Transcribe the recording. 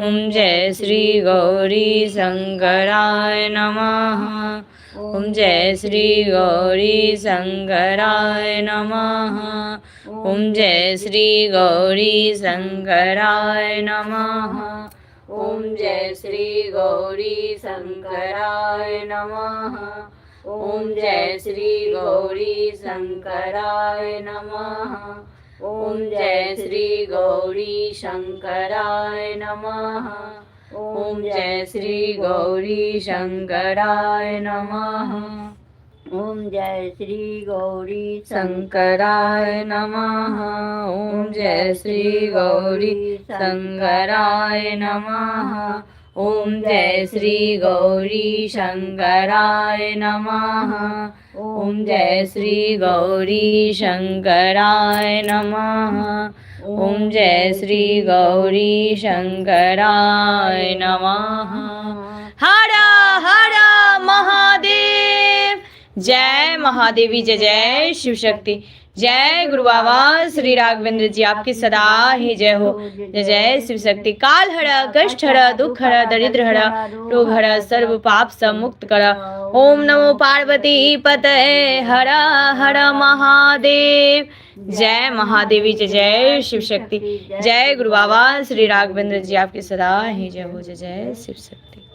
ओम जय श्री गौरी शंकराय नमः। ओम जय श्री गौरी शंकराय नमः। ओम जय श्री गौरी शंकराय नमः। ओम जय श्री गौरी शंकराय नमः। ओम जय श्री गौरी शंकराय नमः। ओम जय श्री गौरी शंकराय नमः। ओम जय श्री गौरी शंकराय नमः। ओम जय श्री गौरी शंकराय नमः। ओम जय श्री गौरी शंकराय नमः। ओम जय श्री गौरी शंकराय नमः। ओम जय श्री गौरी शंकराय नमः। ओम जय श्री गौरी शंकराय नमः। हर हर महादेव। जय महादेवी, जय जय शिव शक्ति। जय गुरु बाबा श्री राघवेंद्र जी, आपकी सदा ही जय हो। जय जय शिव शक्ति। काल हर, कष्ट हर, दुख हर, दरिद्र हर, रोग हर, सर्व पाप से मुक्त कर। ओम नमो पार्वती पतये हर हर महादेव। जय महादेवी, जय जय शिव शक्ति। जय गुरु बाबा श्री राघवेंद्र जी, आपकी सदा ही जय हो। जय जय शिव शक्ति।